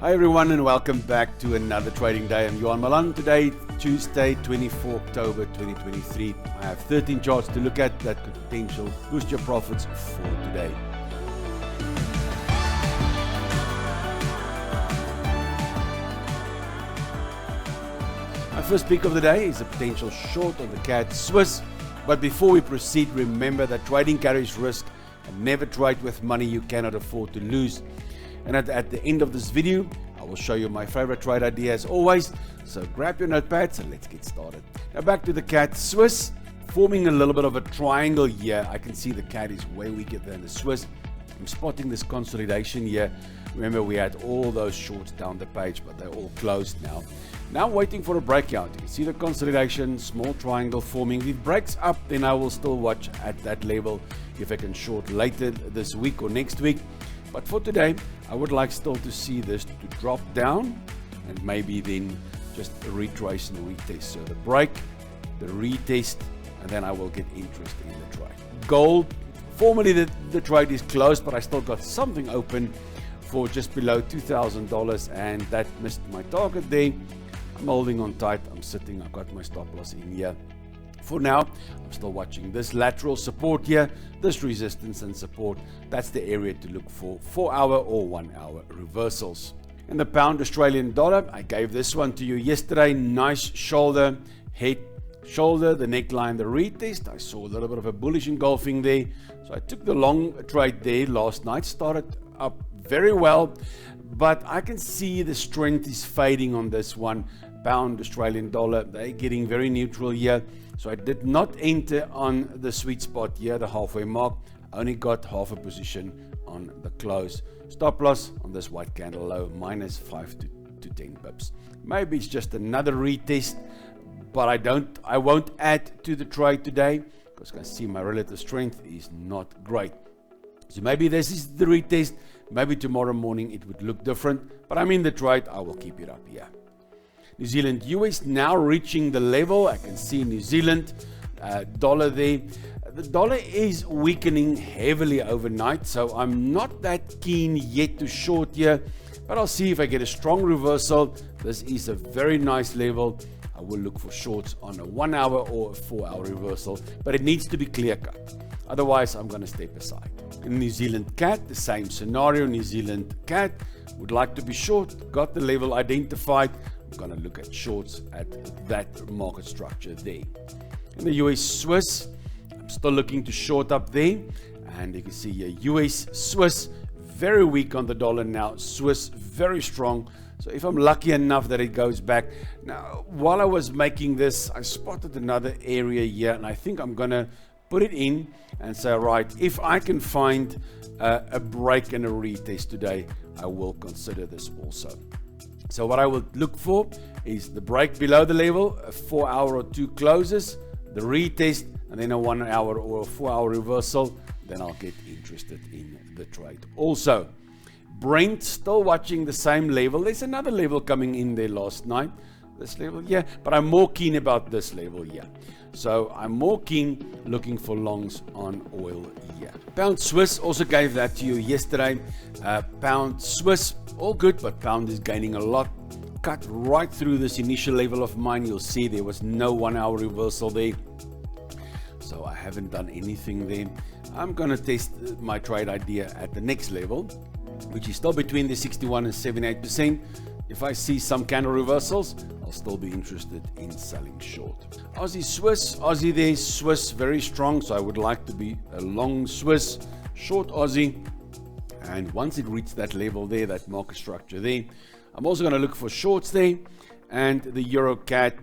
Hi everyone and welcome back to another trading day. I'm Johan Malan. Today, Tuesday, 24 October 2023. I have 13 charts to look at that could potentially boost your profits for today. My first pick of the day is a potential short on the CAD Swiss. But before we proceed, remember that trading carries risk and never trade with money you cannot afford to lose. And at the end of this video, I will show you my favorite trade idea as always. So grab your notepads and let's get started. Now back to the CAD Swiss, forming a little bit of a triangle here. I can see the CAD is way weaker than the Swiss. I'm spotting this consolidation here. Remember, we had all those shorts down the page, but they're all closed now. Now I'm waiting for a breakout. You can see the consolidation, small triangle forming. If it breaks up, then I will still watch at that level if I can short later this week or next week. But for today, I would like still to see this to drop down and maybe then just retrace and retest. So the break, the retest, and then I will get interested in the trade. Gold, formally the trade is closed, but I still got something open for just below $2,000 and that missed my target there. I'm holding on tight, I'm sitting, I've got my stop loss in here. For now, I'm still watching this lateral support here, this resistance and support. That's the area to look for 4-hour or 1-hour reversals. And the pound Australian dollar, I gave this one to you yesterday. Nice shoulder, head, shoulder, the neckline, the retest. I saw a little bit of a bullish engulfing there. So I took the long trade there last night, started up very well, but I can see the strength is fading on this one. Pound Australian dollar, they're getting very neutral here. So I did not enter on the sweet spot here, the halfway mark. I only got half a position on the close. Stop loss on this white candle low, minus 5 to 10 pips. Maybe it's just another retest, but I won't add to the trade today because I can see my relative strength is not great. So maybe this is the retest. Maybe tomorrow morning it would look different, but I'm in the trade. I will keep it up here. New Zealand US now reaching the level. I can see New Zealand dollar there. The dollar is weakening heavily overnight, so I'm not that keen yet to short here, but I'll see if I get a strong reversal. This is a very nice level. I will look for shorts on a 1-hour or a 4-hour reversal, but it needs to be clear cut. Otherwise, I'm going to step aside. In New Zealand CAD, the same scenario. New Zealand CAD would like to be short, got the level identified. I'm going to look at shorts at that market structure there. In the US Swiss, I'm still looking to short up there. And you can see here, US Swiss, very weak on the dollar now. Swiss, very strong. So if I'm lucky enough that it goes back. Now, while I was making this, I spotted another area here. And I think I'm going to put it in and say, right, if I can find a break and a retest today, I will consider this also. So what I will look for is the break below the level, a 4-hour or 2 closes, the retest, and then a 1-hour or a 4-hour reversal. Then I'll get interested in the trade. Also, Brent still watching the same level. There's another level coming in there last night. This level, yeah, but I'm more keen about this level here. So I'm more keen looking for longs on oil here. Pound Swiss, also gave that to you yesterday. Pound Swiss, all good, but pound is gaining a lot. Cut right through this initial level of mine. You'll see there was no 1-hour reversal there. So I haven't done anything there. I'm going to test my trade idea at the next level, which is still between the 61 and 78%. If I see some candle reversals, I'll still be interested in selling short. Aussie Swiss, Aussie there, Swiss very strong, so I would like to be a long Swiss, short Aussie. And once it reaches that level there, that market structure there, I'm also going to look for shorts there. And the Euro CAD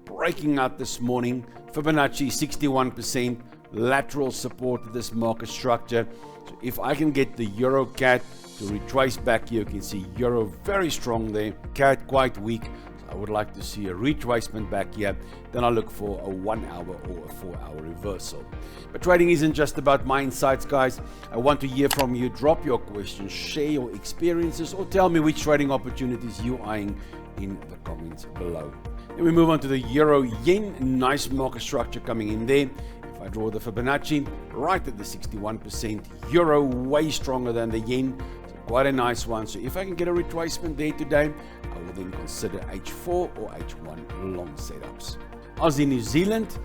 breaking out this morning, Fibonacci 61%, lateral support of this market structure. So if I can get the Euro CAD to retrace back here, you can see Euro very strong there, CAD quite weak. So I would like to see a retracement back here. Then I'll look for a 1-hour or a 4-hour reversal. But trading isn't just about my insights, guys. I want to hear from you. Drop your questions, share your experiences, or tell me which trading opportunities you're eyeing in the comments below. Then we move on to the Euro Yen. Nice market structure coming in there. If I draw the Fibonacci right at the 61%, Euro way stronger than the Yen. So quite a nice one. So if I can get a retracement there today, I will then consider H4 or H1 long setups. Aussie New Zealand,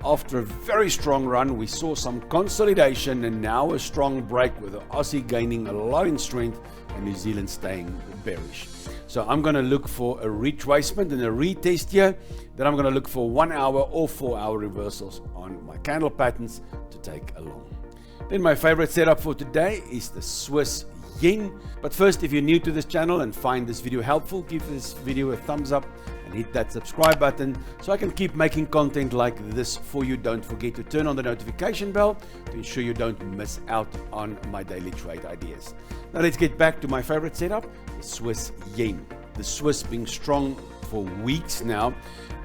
after a very strong run, we saw some consolidation and now a strong break with the Aussie gaining a lot in strength and New Zealand staying bearish. So I'm going to look for a retracement and a retest here. Then I'm going to look for 1 hour or 4 hour reversals on my candle patterns to take along. Then my favorite setup for today is the Swiss yen. But first, if you're new to this channel and find this video helpful, give this video a thumbs up and hit that subscribe button so I can keep making content like this for you. Don't forget to turn on the notification bell to ensure you don't miss out on my daily trade ideas. Now let's get back to my favorite setup, the Swiss yen. The Swiss being strong for weeks now.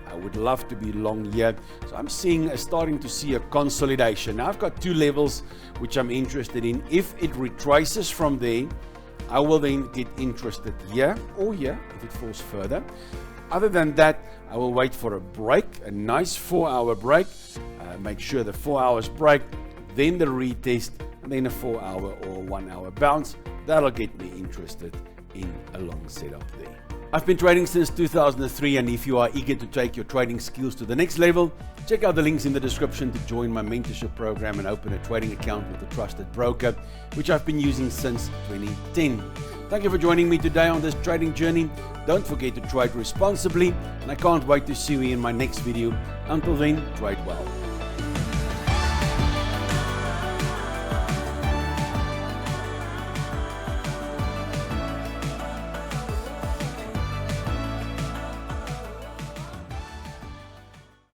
I would love to be long here. So I'm starting to see a consolidation. Now I've got two levels which I'm interested in. If it retraces from there, I will then get interested here or here if it falls further. Other than that, I will wait for a break, a nice 4 hour break. Make sure the 4 hours break, then the retest, and then a 4 hour or 1 hour bounce. That'll get me interested in a long setup there. I've been trading since 2003, and if you are eager to take your trading skills to the next level, check out the links in the description to join my mentorship program and open a trading account with a trusted broker, which I've been using since 2010. Thank you for joining me today on this trading journey. Don't forget to trade responsibly, and I can't wait to see you in my next video. Until then, trade well.